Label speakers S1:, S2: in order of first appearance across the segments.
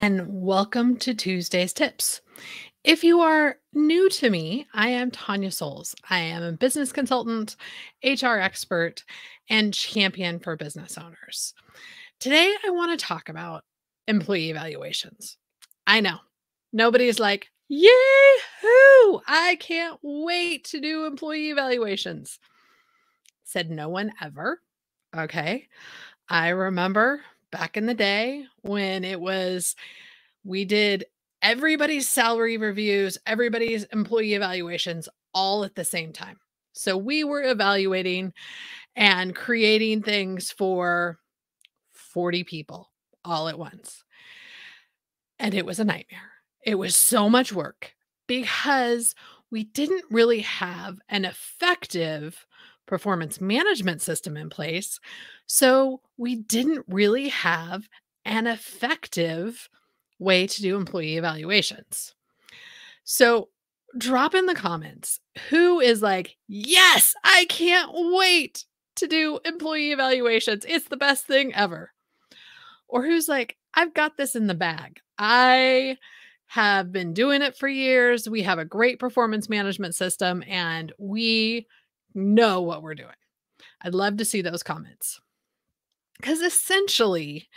S1: and welcome to Tuesday's Tips. If you are new to me, I am Tanya Souls. I am a business consultant, HR expert, and champion for business owners. Today, I want to talk about employee evaluations. I know nobody's like, yay, hoo! I can't wait to do employee evaluations. Said no one ever. Okay. I remember back in the day when we did everybody's salary reviews, everybody's employee evaluations all at the same time. So we were evaluating and creating things for 40 people all at once. And it was a nightmare. It was so much work because we didn't really have an effective performance management system in place. So we didn't really have an effective way to do employee evaluations. So drop in the comments who is like, yes, I can't wait to do employee evaluations. It's the best thing ever. Or who's like, I've got this in the bag. I have been doing it for years. We have a great performance management system and we know what we're doing. I'd love to see those comments. Because essentially,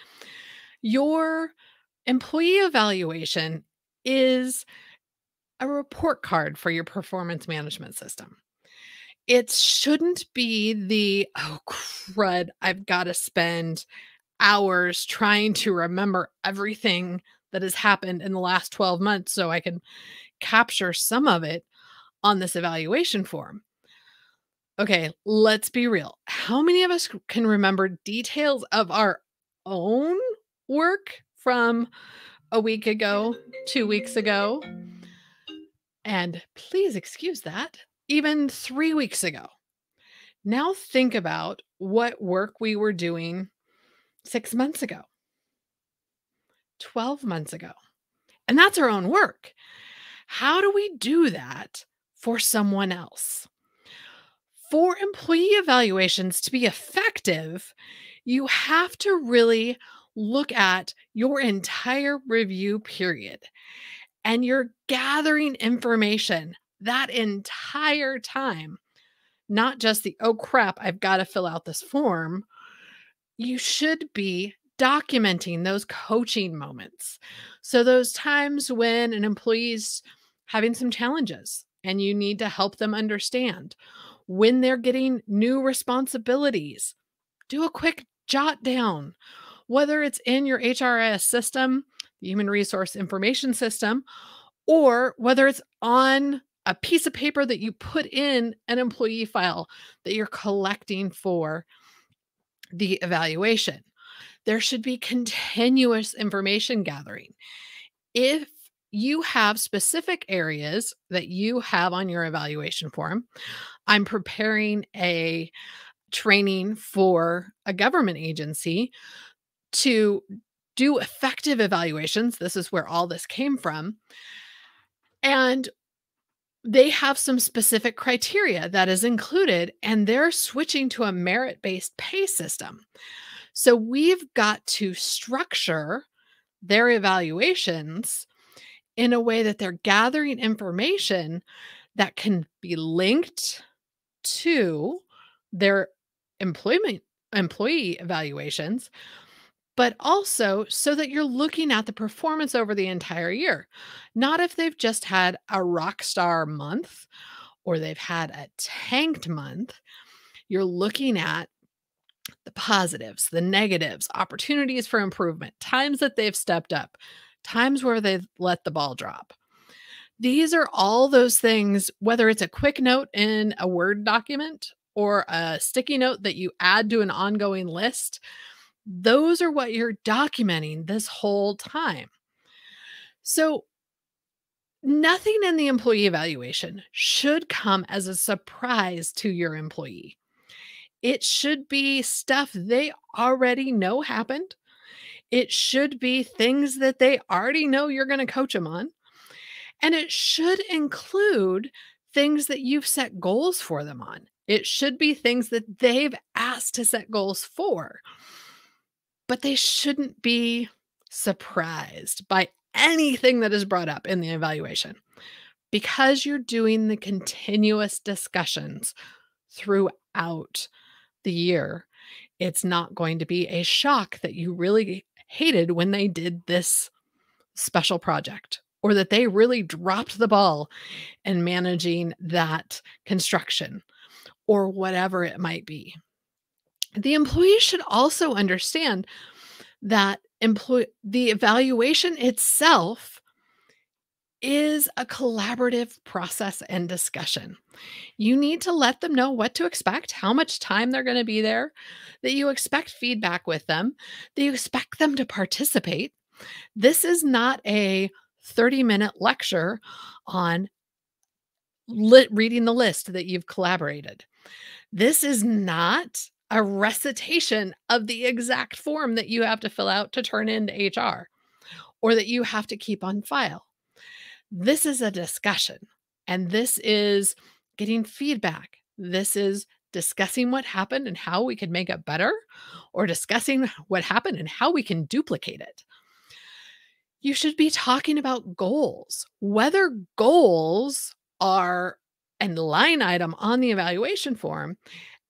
S1: your employee evaluation is a report card for your performance management system. It shouldn't be oh crud, I've got to spend hours trying to remember everything that has happened in the last 12 months so I can capture some of it on this evaluation form. Okay, let's be real. How many of us can remember details of our own work from a week ago, 2 weeks ago? And please excuse that, even 3 weeks ago. Now think about what work we were doing 6 months ago, 12 months ago. And that's our own work. How do we do that for someone else? For employee evaluations to be effective, you have to really look at your entire review period and you're gathering information that entire time, not just the, oh crap, I've got to fill out this form. You should be documenting those coaching moments. So, those times when an employee's having some challenges and you need to help them understand, when they're getting new responsibilities, do a quick jot down, whether it's in your HRIS system, the Human Resource Information System, or whether it's on a piece of paper that you put in an employee file that you're collecting for the evaluation. There should be continuous information gathering. If you have specific areas that you have on your evaluation form, I'm preparing a training for a government agency to do effective evaluations. This is where all this came from. And they have some specific criteria that is included, and they're switching to a merit-based pay system. So we've got to structure their evaluations in a way that they're gathering information that can be linked to their employee evaluations, but also so that you're looking at the performance over the entire year. Not if they've just had a rock star month or they've had a tanked month. You're looking at the positives, the negatives, opportunities for improvement, times that they've stepped up, times where they've let the ball drop. These are all those things, whether it's a quick note in a Word document or a sticky note that you add to an ongoing list, those are what you're documenting this whole time. So nothing in the employee evaluation should come as a surprise to your employee. It should be stuff they already know happened. It should be things that they already know you're going to coach them on. And it should include things that you've set goals for them on. It should be things that they've asked to set goals for. But they shouldn't be surprised by anything that is brought up in the evaluation because you're doing the continuous discussions throughout the year. It's not going to be a shock that you really hated when they did this special project or that they really dropped the ball in managing that construction or whatever it might be. The employee should also understand that the evaluation itself is a collaborative process and discussion. You need to let them know what to expect, how much time they're going to be there, that you expect feedback with them, that you expect them to participate. This is not a 30-minute lecture on reading the list that you've collaborated. This is not a recitation of the exact form that you have to fill out to turn into HR or that you have to keep on file. This is a discussion, and this is getting feedback. This is discussing what happened and how we could make it better, or discussing what happened and how we can duplicate it. You should be talking about goals, whether goals are a line item on the evaluation form.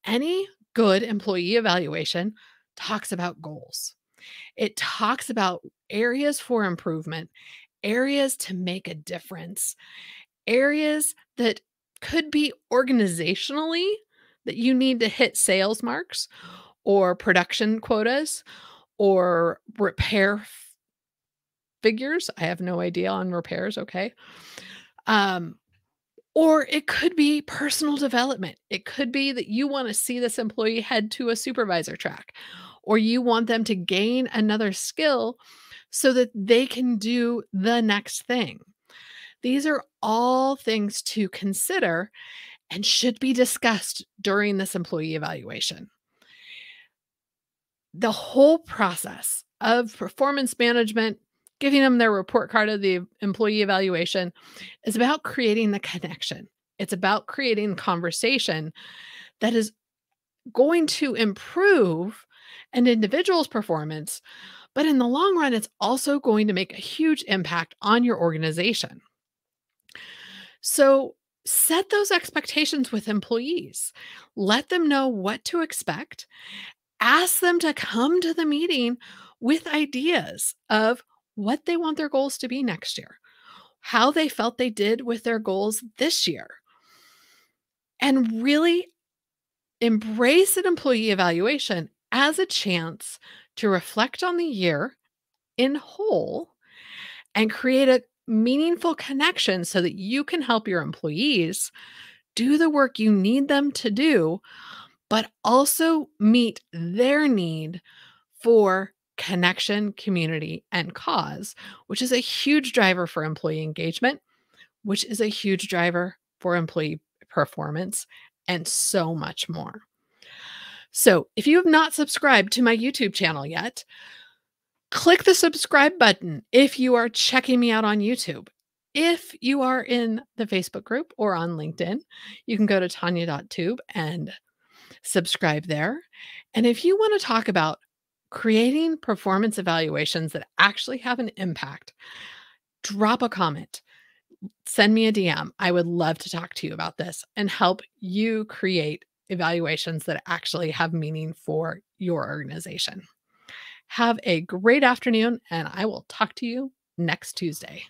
S1: Any good employee evaluation talks about goals. It talks about areas for improvement, areas to make a difference, areas that could be organizationally that you need to hit sales marks or production quotas or repair figures. I have no idea on repairs, okay? Or it could be personal development. It could be that you want to see this employee head to a supervisor track, or you want them to gain another skill so that they can do the next thing. These are all things to consider and should be discussed during this employee evaluation. The whole process of performance management, giving them their report card of the employee evaluation, is about creating the connection. It's about creating conversation that is going to improve an individual's performance, but in the long run, it's also going to make a huge impact on your organization. So set those expectations with employees. Let them know what to expect. Ask them to come to the meeting with ideas of what they want their goals to be next year, how they felt they did with their goals this year, and really embrace an employee evaluation as a chance to reflect on the year in whole and create a meaningful connection so that you can help your employees do the work you need them to do, but also meet their need for connection, community, and cause, which is a huge driver for employee engagement, which is a huge driver for employee performance, and so much more. So if you have not subscribed to my YouTube channel yet, click the subscribe button if you are checking me out on YouTube. If you are in the Facebook group or on LinkedIn, you can go to tanya.tube and subscribe there. And if you want to talk about creating performance evaluations that actually have an impact, drop a comment, send me a DM. I would love to talk to you about this and help you create evaluations that actually have meaning for your organization. Have a great afternoon, and I will talk to you next Tuesday.